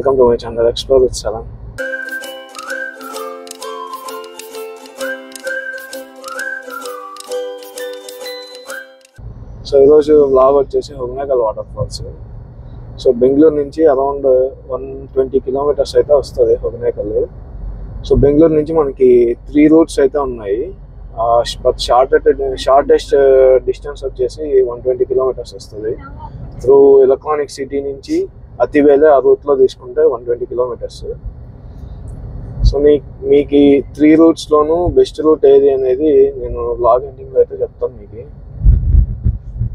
Welcome to my channel explore with Salam. So ఈరోజు vlog వచ్చేసి Hogenakkal water falls. So Bengaluru నుంచి around 120 kilometres అయితే వస్తుంది హొగనేకల్. సో బెంగళూరు నుంచి మనకి 3 రూట్స్ అయితే ఉన్నాయి. బట్ షార్టెస్ట్ డిస్టెన్స్ వచ్చేసి 120 కిలోమీటర్స్ వస్తుంది. త్రూ ఎలక్ట్రానిక్ సిటీ నుంచి అతివేలే ఆ రూట్లో తీసుకుంటే 120 కిలోమీటర్స్. సో మీకు ఈ 3 రూట్స్లోనూ బెస్ట్ రూట్ ఏది అనేది నేను వ్లాగ్ ఎండింగ్లో అయితే చెప్తాను మీకు.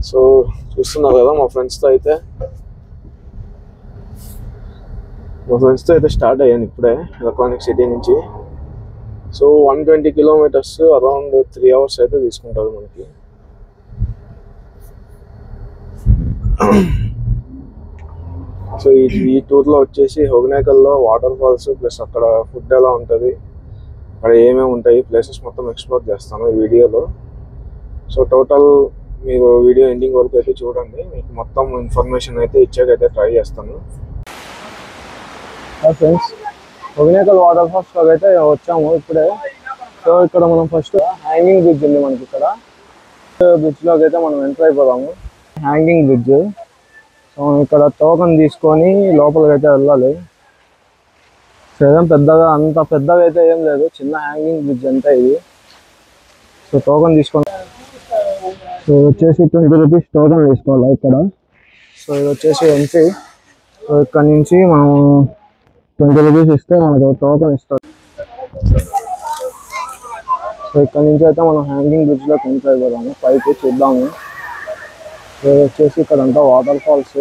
సో చూస్తున్నారు కదా మా ఫ్రెండ్స్తో అయితే స్టార్ట్ అయ్యాను ఇప్పుడే ఎలక్ట్రానిక్ సిటీ నుంచి. సో 120 కిలోమీటర్స్ అరౌండ్ 3 అవర్స్ అయితే తీసుకుంటుంది మనకి. సో ఈ టూర్లో వచ్చేసి హొగనేకల్లో వాటర్ ఫాల్స్ ప్లస్ అక్కడ ఫుడ్ ఎలా ఉంటుంది, అక్కడ ఏమేమి ఉంటాయి ప్లేసెస్ మొత్తం ఎక్స్ప్లోర్ చేస్తాను ఈ వీడియోలో. సో టోటల్ మీరు వీడియో ఎండింగ్ వరకు అయితే చూడండి, మీకు మొత్తం ఇన్ఫర్మేషన్ అయితే ఇచ్చాకైతే ట్రై చేస్తాను. ఫ్రెండ్స్, హొగనేకల్ వాటర్ ఫాల్స్ అయితే వచ్చాము ఇప్పుడే. సో ఇక్కడ మనం ఫస్ట్ హ్యాంగింగ్ బ్రిడ్జ్ ఉంది మనకి. ఇక్కడ బ్రిడ్జ్లోకి అయితే మనం ఎంటర్ అయిపోదాము. Hanging bridge. సో ఇక్కడ టోకన్ తీసుకొని లోపలికి అయితే వెళ్ళాలి. సో ఏం పెద్దగా అంత పెద్దగా అయితే ఏం లేదు, చిన్న హ్యాంగింగ్ బ్రిడ్జ్ అంతా ఇది. సో టోకన్ తీసుకొని సో వచ్చేసి 20 రూపీస్ టోకన్ తీసుకోవాలి ఇక్కడ. సో ఇది వచ్చేసి ఎంట్రీ. సో ఇక్కడ నుంచి మనం 20 రూపీస్ ఇస్తే మనకు టోకన్ ఇస్తారు. సో ఇక్కడ నుంచి అయితే మనం హ్యాంగింగ్ బ్రిడ్జ్లోకి ఎంటర్ అయిపోదాము. పైకి చూద్దాము. సో వచ్చేసి ఇక్కడ అంతా వాటర్ ఫాల్స్.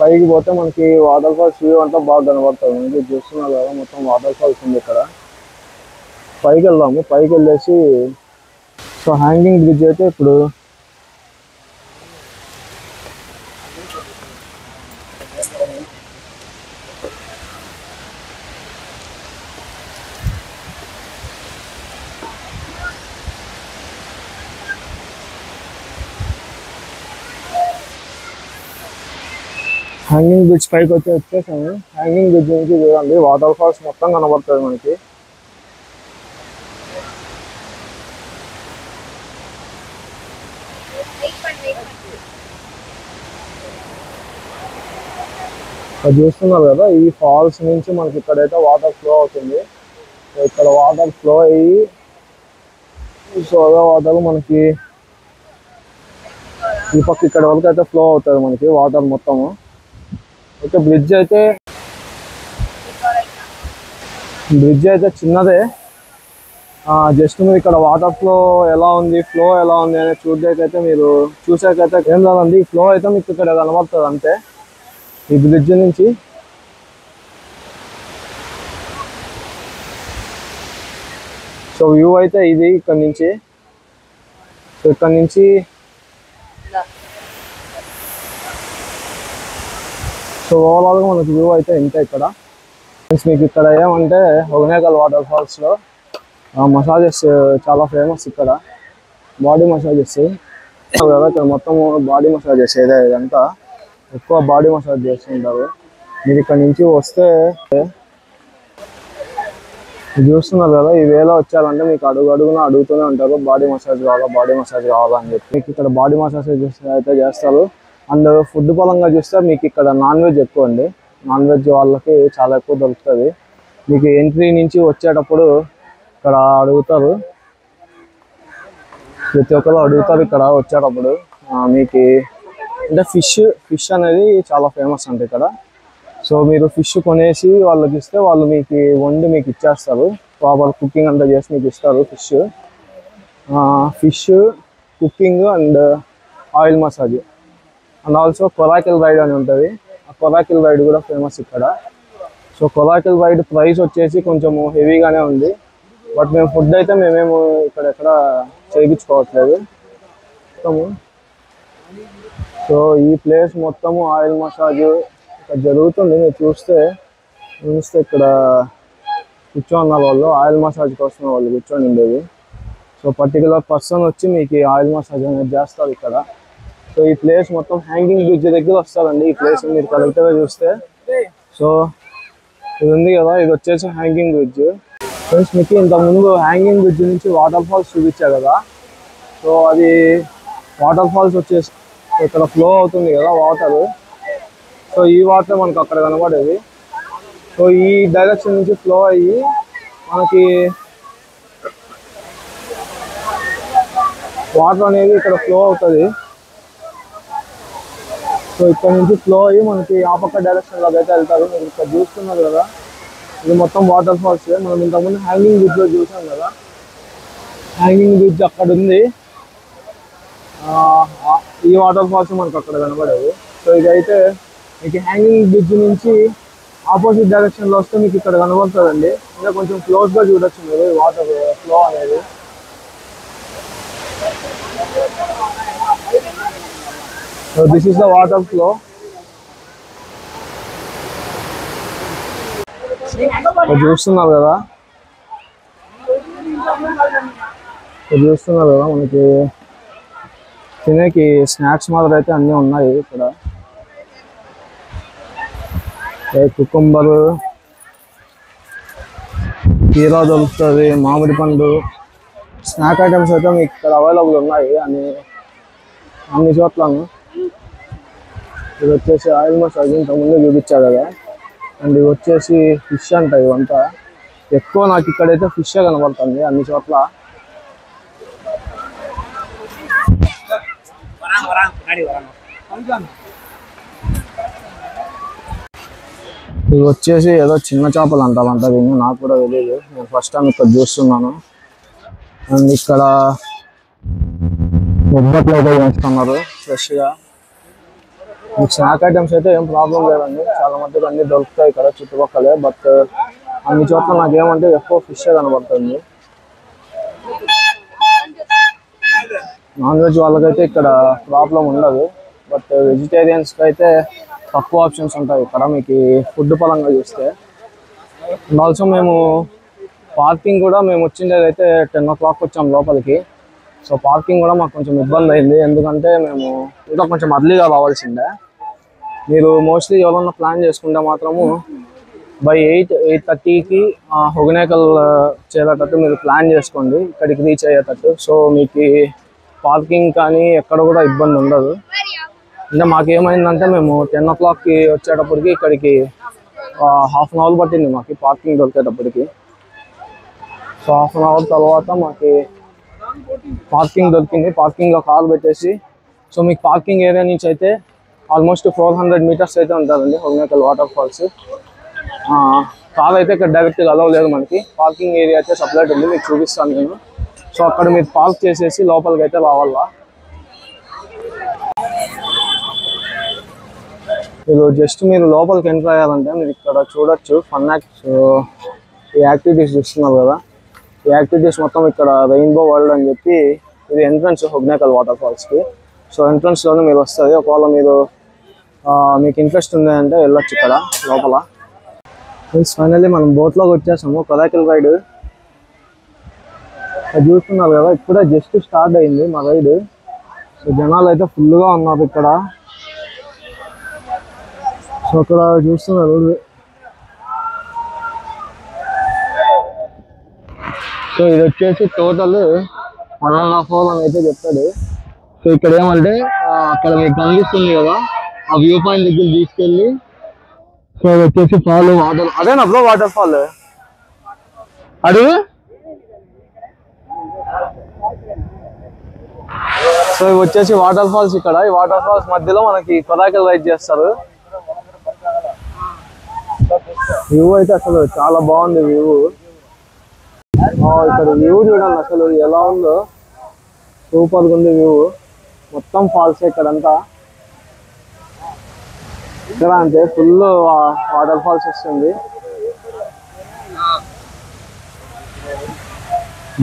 పైకి పోతే మనకి వాటర్ ఫాల్స్ వ్యూ అంతా బాగా కనబడుతుంది. మనకి చూస్తున్నారు కదా మొత్తం వాటర్ ఫాల్స్ ఉంది ఇక్కడ. పైకి వెళ్దాము. పైకి వెళ్ళేసి సో హ్యాంగింగ్ బ్రిడ్జ్ అయితే ఇప్పుడు హ్యాంగింగ్ బ్రిడ్జ్ పైకి వచ్చేసాము. హ్యాంగింగ్ బ్రిడ్జ్ నుంచి చూడండి వాటర్ ఫాల్స్ మొత్తం కనబడుతుంది మనకి. అది చూస్తున్నారు కదా, ఈ ఫాల్స్ నుంచి మనకి ఇక్కడైతే వాటర్ ఫ్లో అవుతుంది. సో ఇక్కడ వాటర్ ఫ్లో అయ్యి సోదా వాటర్ మనకి ఈ పక్క ఇక్కడ వరకు అయితే ఫ్లో అవుతుంది మనకి వాటర్ మొత్తము. అయితే బ్రిడ్జ్ అయితే చిన్నదే. జస్ట్ మీరు ఇక్కడ వాటర్ ఫ్లో ఎలా ఉంది అనేది చూడడానికైతే మీరు చూసాకైతే ఏం కాదండి, ఫ్లో అయితే మీకు ఇక్కడ కనబడుతుంది అంతే ఈ బ్రిడ్జ్ నుంచి. సో వ్యూ అయితే ఇది ఇక్కడ నుంచి. సో ఇక్కడ నుంచి సో ఓవరాల్గా మనకు వ్యూ అయితే ఇంతే ఇక్కడ. మీకు ఇక్కడ ఏమంటే హొగనేకల్ వాటర్ ఫాల్స్లో మసాజెస్ చాలా ఫేమస్ ఇక్కడ. బాడీ మసాజెస్ కదా, ఇక్కడ మొత్తం బాడీ మసాజెస్ ఇదంతా ఎక్కువ బాడీ మసాజ్ చేస్తుంటారు. మీరు ఇక్కడ నుంచి వస్తే చూస్తున్నారు కదా, ఈ వేళ వచ్చారంటే మీకు అడుగున అడుగుతూనే ఉంటారు బాడీ మసాజ్ కావాలా అని చెప్పి. మీకు ఇక్కడ బాడీ మసాజ్ అయితే చేస్తారు. అండ్ ఫుడ్ పరంగా చూస్తే మీకు ఇక్కడ నాన్ వెజ్ ఎక్కువ అండి. నాన్ వెజ్ వాళ్ళకి చాలా ఎక్కువ దొరుకుతుంది. మీకు ఎంట్రీ నుంచి వచ్చేటప్పుడు ఇక్కడ అడుగుతారు, ప్రతి ఒక్కరు అడుగుతారు ఇక్కడ వచ్చేటప్పుడు. మీకు అంటే ఫిష్ అనేది చాలా ఫేమస్ అంటే ఇక్కడ. సో మీరు ఫిష్ కొనేసి వాళ్ళకి ఇస్తే వాళ్ళు మీకు వండి మీకు ఇచ్చేస్తారు. ప్రాపర్ కుకింగ్ అంతా చేసి మీకు ఇస్తారు. Fish cooking and oil massage and also coracle ride అని ఉంటుంది. ఆ కొరాకిల్ రైడ్ కూడా ఫేమస్ ఇక్కడ. సో కొరాకిల్ రైడ్ ప్రైస్ వచ్చేసి కొంచెం హెవీగానే ఉంది. బట్ మేము ఫుడ్ అయితే మేమేమో ఎక్కడ చేయించుకోవట్లేదు మొత్తము. సో ఈ ప్లేస్ మొత్తము ఆయిల్ మసాజ్ ఇక్కడ జరుగుతుంది. మీరు చూస్తే ఇక్కడ కూర్చోన్నారు వాళ్ళు, ఆయిల్ మసాజ్ కోసం వాళ్ళు కూర్చొని ఉండేది. సో పర్టికులర్ పర్సన్ వచ్చి మీకు ఆయిల్ మసాజ్ అనేది చేస్తారు ఇక్కడ. సో సో ఈ ప్లేస్ మొత్తం హ్యాంగింగ్ బ్రిడ్జ్ దగ్గర వస్తారండి. ఈ ప్లేస్ మీరు కరెక్ట్గా చూస్తే. సో ఇది ఉంది కదా, ఇది వచ్చేసి హ్యాంగింగ్ బ్రిడ్జ్. ఫ్రెండ్స్ మీకు ఇంతకుముందు హ్యాంగింగ్ బ్రిడ్జ్ నుంచి వాటర్ ఫాల్స్ చూపించా కదా. సో అది వాటర్ ఫాల్స్ వచ్చేసి ఇక్కడ ఫ్లో అవుతుంది కదా వాటర్. సో ఈ వాటర్ మనకు అక్కడ కనబడేది. సో ఈ డైరెక్షన్ నుంచి ఫ్లో అయ్యి మనకి వాటర్ అనేది ఇక్కడ ఫ్లో అవుతుంది. సో ఇక్కడ నుంచి ఫ్లో అయ్యి మనకి ఆ పక్క డైరెక్షన్ లాగా అయితే వెళ్తారు. మీరు ఇక్కడ చూస్తున్నారు కదా, ఇది మొత్తం వాటర్ ఫాల్స్. మనం ఇంతకుముందు హ్యాంగింగ్ బ్రిడ్జ్ లో చూసాం కదా, హ్యాంగింగ్ బ్రిడ్జ్ అక్కడ ఉంది. ఈ వాటర్ ఫాల్స్ మనకు అక్కడ కనబడేది. సో ఇదైతే మీకు హ్యాంగింగ్ బ్రిడ్జ్ నుంచి ఆపోజిట్ డైరెక్షన్ లో వస్తే మీకు ఇక్కడ కనబడుతుందండి. ఇంకా కొంచెం క్లోజ్ గా చూడొచ్చు మీరు వాటర్ ఫ్లో అనేది. So this is the water flow. చూస్తున్నారు కదా, మనకి తినేకి స్నాక్స్ మాదిరి అయితే అన్నీ ఉన్నాయి ఇక్కడ. కుకుంబర్, కీరా దొరుకుతుంది, మామిడి పండు, స్నాక్ ఐటమ్స్ అయితే మీకు ఇక్కడ అవైలబుల్ ఉన్నాయి అన్ని చోట్లను. ఇది వచ్చేసి ఆయిల్ మసాజ్ ఇంతకుముందు చూపించా కదా. అండ్ ఇది వచ్చేసి ఫిష్ అంట. ఇవంతా ఎక్కువ నాకు ఇక్కడైతే ఫిష్ కనబడుతుంది అన్ని చోట్ల. ఇది వచ్చేసి ఏదో చిన్న చేపలు అంటారంట దీన్ని, నాకు కూడా తెలియదు. నేను ఫస్ట్ టైం ఇక్కడ చూస్తున్నాను. అండ్ ఇక్కడ బొబ్బట్లు అయితే చేస్తున్నారు ఫ్రెష్గా. మీకు స్నాక్ ఐటమ్స్ అయితే ఏం ప్రాబ్లం లేదండి, చాలా మట్టుకు అన్నీ దొరుకుతాయి ఇక్కడ చుట్టుపక్కలే. బట్ అన్ని చోట్ల నాకేమంటే ఎక్కువ ఫిష్ కనబడుతుంది. నాన్ వెజ్ వాళ్ళకైతే ఇక్కడ ప్రాబ్లం ఉండదు. బట్ వెజిటేరియన్స్కి అయితే తక్కువ ఆప్షన్స్ ఉంటాయి ఇక్కడ మీకు ఫుడ్ పరంగా చూస్తే. అండ్ ఆల్సో మేము పార్కింగ్ కూడా మేము వచ్చిండేదైతే 10 o'clock వచ్చాం లోపలికి. సో పార్కింగ్ కూడా మాకు కొంచెం ఇబ్బంది అయింది, ఎందుకంటే మేము ఇంకా కొంచెం అర్లీగా రావాల్సిందే. మీరు మోస్ట్లీ ఎవరన్నా ప్లాన్ చేసుకుంటే మాత్రము బై 8:30కి హొగనేకల్ చేరేటట్టు మీరు ప్లాన్ చేసుకోండి, ఇక్కడికి రీచ్ అయ్యేటట్టు. సో మీకు పార్కింగ్ కానీ ఎక్కడ కూడా ఇబ్బంది ఉండదు. అంటే మాకేమైందంటే మేము 10 o'clockకి వచ్చేటప్పటికి ఇక్కడికి హాఫ్ అన్ అవర్ పట్టింది మాకు పార్కింగ్ దొరికేటప్పటికి. సో హాఫ్ అన్ అవర్ తర్వాత మాకు పార్కింగ్ దొరికింది. పార్కింగ్లో కార్ పెట్టేసి, సో మీకు పార్కింగ్ ఏరియా నుంచి అయితే ఆల్మోస్ట్ 400 meters అయితే ఉంటుందండి హొగనేకల్ వాటర్ ఫాల్స్. కార్ అయితే ఇక్కడ డైరెక్ట్గా అలవ్ లేదు మనకి. పార్కింగ్ ఏరియా అయితే సపరేట్ ఉంది, మీకు చూపిస్తాను నేను. సో అక్కడ మీరు పార్క్ చేసేసి లోపలికి అయితే రావాలా. మీరు జస్ట్ మీరు లోపలికి ఎంటర్ అయ్యారంటే మీరు ఇక్కడ చూడొచ్చు ఫన్ ఈ యాక్టివిటీస్ చూస్తున్నారు కదా. ఈ యాక్టివిటీస్ మొత్తం ఇక్కడ రెయిన్బో వరల్డ్ అని చెప్పి ఇది ఎంట్రన్స్ హొగనేకల్ వాటర్ ఫాల్స్కి. సో ఎంట్రన్స్లోనే మీరు వస్తుంది. ఒకవేళ మీరు మీకు ఇంట్రెస్ట్ ఉంది అంటే వెళ్ళొచ్చు ఇక్కడ లోపల. ఫైనల్లీ మనం బోట్లోకి వచ్చేసాము. కొరైకల్ రైడ్ అది చూస్తున్నారు కదా, ఇప్పుడే జస్ట్ స్టార్ట్ అయింది మా రైడ్. సో జనాలు అయితే ఫుల్గా ఉన్నారు ఇక్కడ. సో అక్కడ చూస్తున్నారు. సో ఇది వచ్చేసి టోటల్ 1.5 hours అని అయితే చెప్పాడు. సో ఇక్కడ ఏమంటే అక్కడ మీకు కనిపిస్తుంది కదా, ఆ వ్యూ పాయింట్ దగ్గర తీసుకెళ్ళి, సో అది వచ్చేసి ఫాల్ వాటర్. అదేనా బ్రో వాటర్ ఫాల్ అడుగు. సో ఇవి వచ్చేసి వాటర్ ఫాల్స్ ఇక్కడ. ఈ వాటర్ ఫాల్స్ మధ్యలో మనకి కొరైకల్ రైడ్ చేస్తారు. వ్యూ అయితే అసలు చాలా బాగుంది వ్యూ. ఇక్కడ వ్యూ చూడండి అసలు ఎలా ఉందో, సూపర్గా ఉంది వ్యూ. మొత్తం ఫాల్స్ ఇక్కడంతా. ఇక్కడ అంటే ఫుల్ వాటర్ ఫాల్స్ వస్తుంది.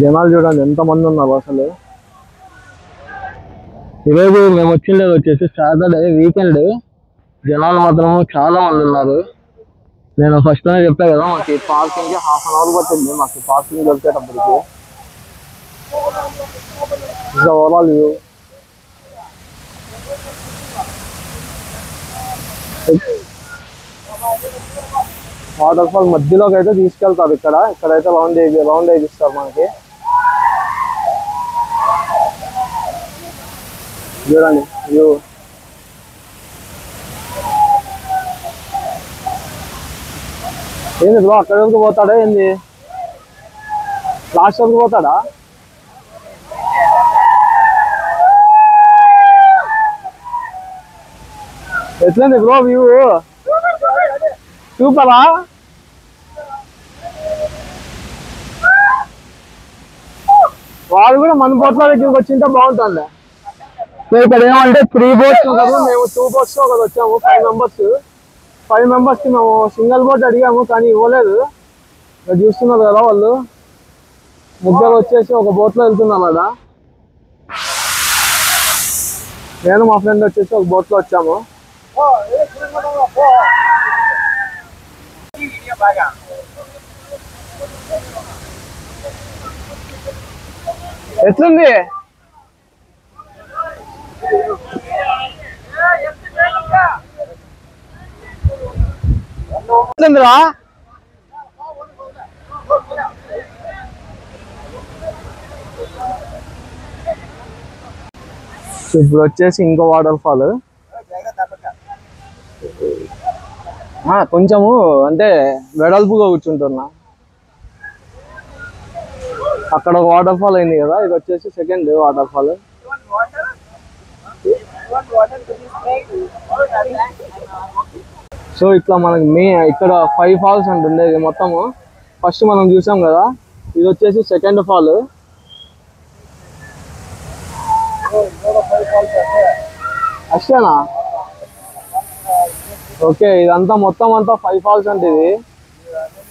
జనాలు చూడండి ఎంతమంది ఉన్నారు అసలు. ఈరోజు మేము వచ్చిండేది వచ్చేసి సాటర్డే వీకెండ్. జనాలు మాత్రం చాలా మంది ఉన్నారు. నేను ఫస్ట్ టైం చెప్పా కదా, మాకు పార్కింగ్కి 1/2 hour పట్టింది మాకు పార్కింగ్ దొరికేటప్పటికి. ఓవరాల్ వ్యూ వాటర్ ఫాల్ మధ్యలోకి అయితే తీసుకెళ్తారు. ఇక్కడైతే రౌండ్ వేయిస్తారు మనకి. చూడండి వ్యూ. ఏంది బ్రో అక్కడి వరకు పోతాడా ఏంది? లాస్ట్ వరకు పోతాడా? ఎట్లండి బ్రో వ్యూ? సూపరా? వాళ్ళు కూడా మన బోట్ల దగ్గరికి వచ్చింటే బాగుంటుంది. ఇక్కడ ఏమంటే 3 boats కదా, మేము 2 boats ఒకటి వచ్చాము. 5 members కి మేము సింగిల్ బోట్ అడిగాము కానీ ఇవ్వలేదు. ఇక్కడ చూస్తున్నారు కదా వాళ్ళు ముగ్గురు వచ్చేసి ఒక బోట్లో వెళ్తున్నాం కదా. నేను మా ఫ్రెండ్ వచ్చేసి ఒక బోట్లో వచ్చాము. ఎట్లుంది? ఎట్లుందిరా? ఇప్పుడు వచ్చేసి ఇంకో వాటర్ ఫాల్. కొంచెము అంటే వెడల్పుగా కూర్చుంటున్నా. అక్కడ ఒక వాటర్ ఫాల్ అయింది కదా, ఇది వచ్చేసి సెకండ్ వాటర్ ఫాల్. సో ఇట్లా మనకి ఇక్కడ 5 falls అంటుండేది మొత్తము. ఫస్ట్ మనం చూసాం కదా, ఇది వచ్చేసి సెకండ్ ఫాల్. అష్టేనా? ఓకే, ఇదంతా మొత్తం అంతా 5 falls అంటే ఇది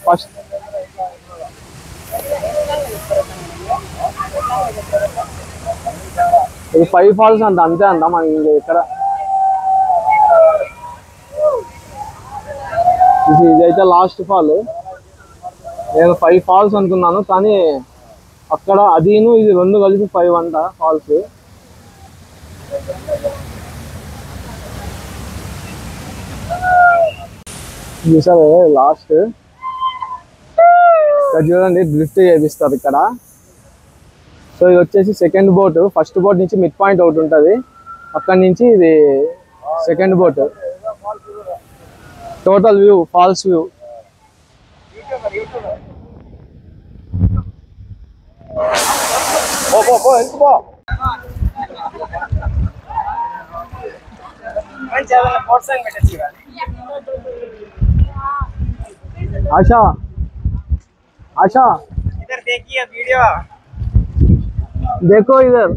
ఫస్ట్. ఇది 5 falls అంట, అంతే అంట మనకి ఇక్కడ. ఇదైతే లాస్ట్ ఫాల్. నేను 5 falls అనుకున్నాను కానీ అక్కడ అదిను ఇది 2 కలిపి 5 అంట ఫాల్స్. చూసారు లాస్ట్. ఇక్కడ చూడండి డ్రిఫ్ట్ చేపిస్తారు ఇక్కడ. సో ఇది వచ్చేసి సెకండ్ బోట్. ఫస్ట్ బోట్ నుంచి మిడ్ పాయింట్ ఒకటి ఉంటుంది, అక్కడి నుంచి ఇది second boat. Total view falls view. आशा आशा इधर देखिए वीडियो, देखो इधर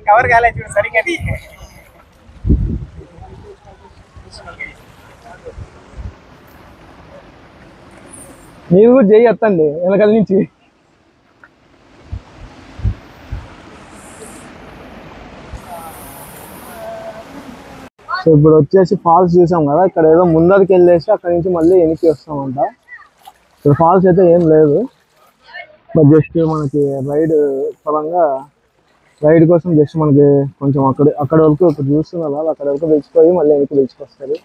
कवर गाले चूड़ सरी कटी. మీరు కూడా చేయి ఎత్తండి వెనకాల నుంచి. సో ఇప్పుడు వచ్చేసి ఫాల్స్ చూసాం కదా, ఇక్కడ ఏదో ముందరికి వెళ్ళేసి అక్కడ నుంచి మళ్ళీ వెనక్కి వస్తామంట. ఇక్కడ ఫాల్స్ అయితే ఏం లేదు, బట్ జస్ట్ మనకి రైడ్ కోసం జస్ట్ మనకి కొంచెం అక్కడ వరకు ఇప్పుడు చూస్తున్నారు, అక్కడ వరకు తెచ్చిపోయి మళ్ళీ వెనక్కి తెచ్చుకొస్తారు.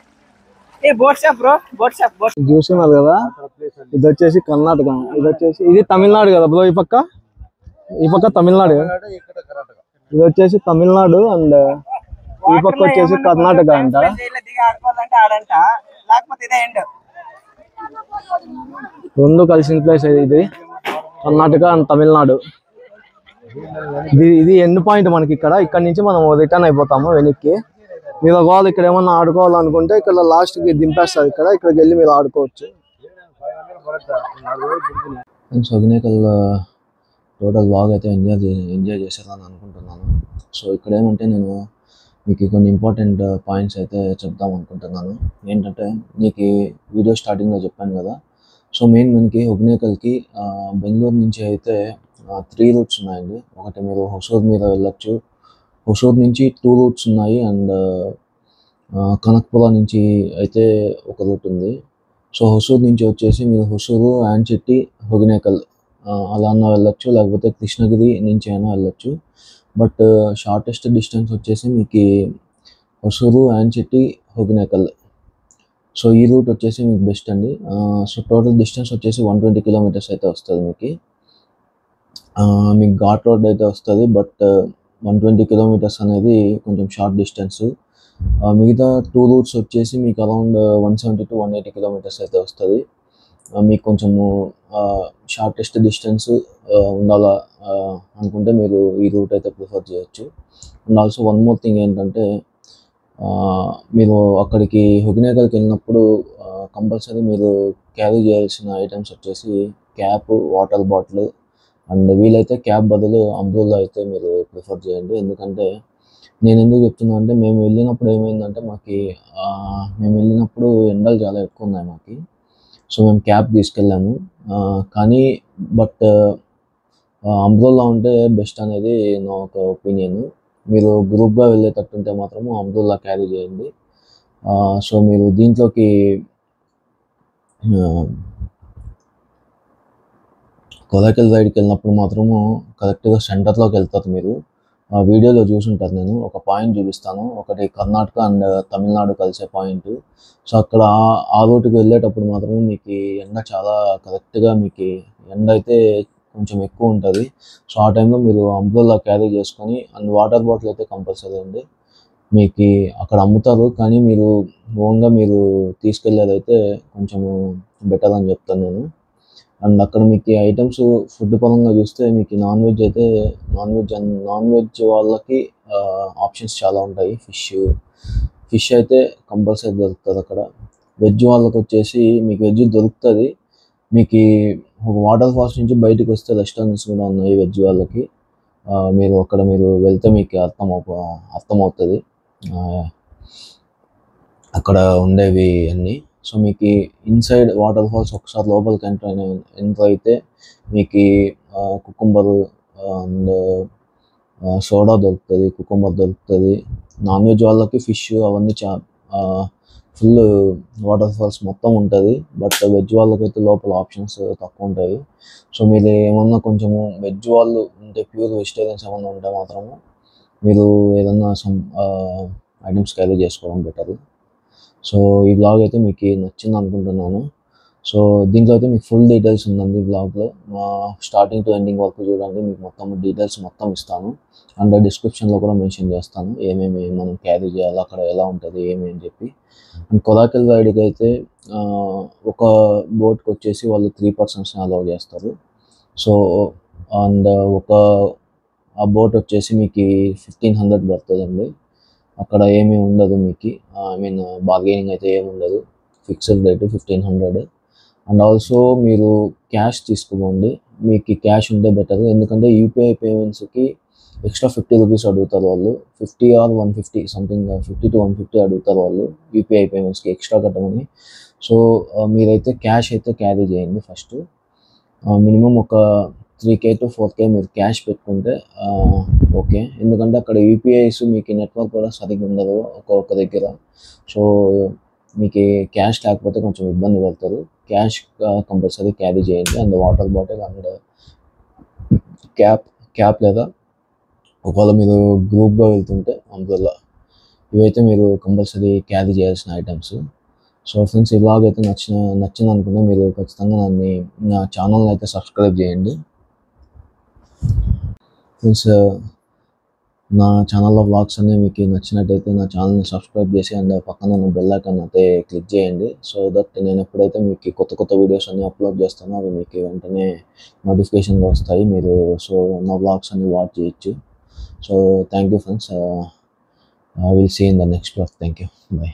చూస్తున్నారు కదా, ఇది వచ్చేసి కర్ణాటక, ఇది తమిళనాడు కదా బ్రో. ఈ పక్క తమిళనాడు, ఇది వచ్చేసి తమిళనాడు అండ్ ఈ పక్క వచ్చేసి కర్ణాటక అంట. రెండు కలిసిన ప్లేస్ ఇది, కర్ణాటక అండ్ తమిళనాడు. ఇది ఎండ్ పాయింట్ మనకి. ఇక్కడ నుంచి మనం రిటర్న్ అయిపోతాము వెనక్కి. మీరు ఒకవేళ ఇక్కడ ఏమన్నా ఆడుకోవాలనుకుంటే ఇక్కడ లాస్ట్ కి దింపేస్తారు, ఇక్కడికి వెళ్ళి మీరు ఆడుకోవచ్చు. హొగెనకల్ టోటల్ బ్లాగ్ అయితే ఎంజాయ్ చేశారని అనుకుంటున్నాను. సో ఇక్కడ ఏమంటే నేను మీకు కొన్ని ఇంపార్టెంట్ పాయింట్స్ అయితే చెప్దాం అనుకుంటున్నాను. ఏంటంటే మీకు వీడియో స్టార్టింగ్లో చెప్పాను కదా, సో మెయిన్ మనకి హొగెనకల్కి బెంగళూరు నుంచి అయితే 3 రూట్స్ ఉన్నాయండి. ఒకటి మీరు హొసూర్ మీద వెళ్ళొచ్చు, హొసూర్ నుంచి 2 రూట్స్ ఉన్నాయి, అండ్ కనక్పుర నుంచి అయితే ఒక రూట్ ఉంది. సో హొసూర్ నుంచి వచ్చేసి మీరు హొసూరు, ఆన్చిట్టి, హొగెనకల్ అలా అన్నా వెళ్ళొచ్చు, లేకపోతే కృష్ణగిరి నుంచి అయినా వెళ్ళొచ్చు. బట్ షార్టెస్ట్ డిస్టెన్స్ వచ్చేసి మీకు హొసూరు, యాన్సిటీ, హొగెనెకల్. సో ఈ రూట్ వచ్చేసి మీకు బెస్ట్ అండి. సో టోటల్ డిస్టెన్స్ వచ్చేసి 120 కిలోమీటర్స్ అయితే వస్తుంది మీకు. మీకు ఘాట్ రోడ్ అయితే వస్తుంది, బట్ 120 కిలోమీటర్స్ అనేది కొంచెం షార్ట్ డిస్టెన్స్. మిగతా 2 రూట్స్ వచ్చేసి మీకు అరౌండ్ 170 to 180 కిలోమీటర్స్ అయితే వస్తుంది. మీకు కొంచెము షార్టెస్ట్ డిస్టెన్స్ ఉండాలా అనుకుంటే మీరు ఈ రూట్ అయితే ప్రిఫర్ చేయొచ్చు. And also one more thing ఏంటంటే, మీరు అక్కడికి హొగెనెకల్కి వెళ్ళినప్పుడు కంపల్సరీ మీరు క్యారీ చేయాల్సిన ఐటమ్స్ వచ్చేసి క్యాప్, వాటర్ బాటిల్, అండ్ వీలైతే క్యాప్ బదులు అంబ్రెల్లా అయితే మీరు ప్రిఫర్ చేయండి. ఎందుకంటే నేను ఎందుకు చెప్తున్నా అంటే, మేము వెళ్ళినప్పుడు ఏమైందంటే మేము వెళ్ళినప్పుడు ఎండలు చాలా ఎక్కువ ఉన్నాయి మాకు. సో మేము క్యాప్ తీసుకెళ్ళాము, కానీ బట్ అంబ్రెల్లా ఉంటే బెస్ట్ అనేది నా ఒక ఒపీనియన్. మీరు గ్రూప్గా వెళ్ళేటట్టుంటే మాత్రము అంబ్రెల్లా క్యారీ చేయండి. సో మీరు దీంట్లోకి కొడైకెనాల్ రైడ్కి వెళ్ళినప్పుడు మాత్రము కరెక్ట్గా సెంటర్లోకి వెళ్తారు. మీరు వీడియోలో చూసుంటారు, నేను ఒక పాయింట్ చూపిస్తాను, ఒకటి కర్ణాటక అండ్ తమిళనాడు కలిసే పాయింట్. సో అక్కడ ఆ రూట్కి వెళ్ళేటప్పుడు మాత్రం మీకు ఎండ చాలా కరెక్ట్గా మీకు ఎండ అయితే కొంచెం ఎక్కువ ఉంటుంది. సో ఆ టైంలో మీరు అంబ్రెల్లా క్యారీ చేసుకొని, అండ్ వాటర్ బాటిల్ అయితే కంపల్సరీ అండి. మీకు అక్కడ అమ్ముతారు, కానీ మీరు ఓన్గా మీరు తీసుకెళ్ళేదైతే కొంచెము బెటర్ అని చెప్తాను నేను. అండ్ అక్కడ మీకు ఐటమ్స్ ఫుడ్ పరంగా చూస్తే మీకు నాన్ వెజ్ వాళ్ళకి ఆప్షన్స్ చాలా ఉంటాయి. ఫిష్ అయితే కంపల్సరీ దొరుకుతుంది అక్కడ. వెజ్ వాళ్ళకి వచ్చేసి మీకు వెజ్ దొరుకుతుంది. మీకు ఒక వాటర్ ఫాల్స్ నుంచి బయటకు వస్తే రెస్టారెంట్స్ కూడా ఉన్నాయి వెజ్ వాళ్ళకి. మీరు వెళ్తే మీకు అర్థమవుతుంది అక్కడ ఉండేవి అన్నీ. సో మీకు ఇన్సైడ్ వాటర్ ఫాల్స్ ఒకసారి లోపలికి ఎంటర్ అయితే మీకు కుకుంబర్ అండ్ సోడా దొరుకుతుంది, కుకుంబర్ దొరుకుతుంది. నాన్ వెజ్ వాళ్ళకి ఫిష్ అవన్నీ ఫుల్ వాటర్ ఫాల్స్ మొత్తం ఉంటుంది. బట్ వెజ్ వాళ్ళకైతే లోపల ఆప్షన్స్ తక్కువ ఉంటాయి. సో మీరు ఏమన్నా కొంచెము వెజ్ వాళ్ళు ఉంటే, ప్యూర్ వెజిటేరియన్స్ ఏమన్నా ఉంటే మాత్రము మీరు ఏదన్నా ఐటమ్స్ క్యారీ చేసుకోవడం బెటర్. సో ఈ బ్లాగ్ అయితే మీకు నచ్చింది అనుకుంటున్నాను. సో దీంట్లో అయితే మీకు ఫుల్ డీటెయిల్స్ ఉందండి బ్లాగ్లో. స్టార్టింగ్ టు ఎండింగ్ వరకు చూడండి, మీకు మొత్తం డీటెయిల్స్ మొత్తం ఇస్తాను. అండ్ డిస్క్రిప్షన్లో కూడా మెన్షన్ చేస్తాను ఏమేమి మనం క్యారీ చేయాలి, అక్కడ ఎలా ఉంటుంది ఏమి అని చెప్పి. అండ్ కొడైకెనాల్ రైడ్కి అయితే ఒక బోట్కి వచ్చేసి వాళ్ళు 3 persons అలౌ చేస్తారు. సో అండ్ ఆ బోట్ వచ్చేసి మీకు 1500 పడుతుందండి. అక్కడ ఏమీ ఉండదు మీకు, బార్గెనింగ్ అయితే ఏమి ఉండదు, ఫిక్స్డ్ రేటు 1500. అండ్ ఆల్సో మీరు క్యాష్ తీసుకోండి, మీకు క్యాష్ ఉంటే బెటర్. ఎందుకంటే యూపీఐ పేమెంట్స్కి ఎక్స్ట్రా 50 రూపీస్ అడుగుతారు వాళ్ళు, 50 or 150 సంథింగ్, 50 to 150 అడుగుతారు వాళ్ళు యూపీఐ పేమెంట్స్కి ఎక్స్ట్రా కట్టమని. సో మీరైతే క్యాష్ అయితే క్యారీ చేయండి ఫస్ట్. మినిమం ఒక 3K to 4K మీరు క్యాష్ పెట్టుకుంటే ఓకే. ఎందుకంటే అక్కడ యూపీఐస్ మీకు నెట్వర్క్ కూడా సరిగ్గా ఉండదు ఒక్కొక్క దగ్గర. సో మీకు క్యాష్ లేకపోతే కొంచెం ఇబ్బంది పడతారు. క్యాష్ కంపల్సరీ క్యారీ చేయండి. And water bottle and cap లేదా ఒకవేళ మీరు గ్రూప్గా వెళ్తుంటే అంబ్రెల్లా, ఇవైతే మీరు కంపల్సరీ క్యారీ చేయాల్సిన ఐటమ్స్. సో ఫ్రెండ్స్, ఈ బ్లాగ్ అయితే నచ్చింది అనుకుంటే మీరు ఖచ్చితంగా నా ఛానల్ని అయితే సబ్స్క్రైబ్ చేయండి. ఫ్రెండ్స్, నా ఛానల్లో వ్లాగ్స్ అన్నీ మీకు నచ్చినట్టయితే నా ఛానల్ని సబ్స్క్రైబ్ చేసి అండ్ పక్కన ఉన్న బెల్ ఐకాన్ అయితే క్లిక్ చేయండి. సో దట్ నేను ఎప్పుడైతే మీకు కొత్త వీడియోస్ అన్నీ అప్లోడ్ చేస్తానో అవి మీకు వెంటనే నోటిఫికేషన్గా వస్తాయి. మీరు సో నా వ్లాగ్స్ అన్నీ వాచ్ చేయొచ్చు. So thank you friends. Will see in the next vlog. Thank you, bye.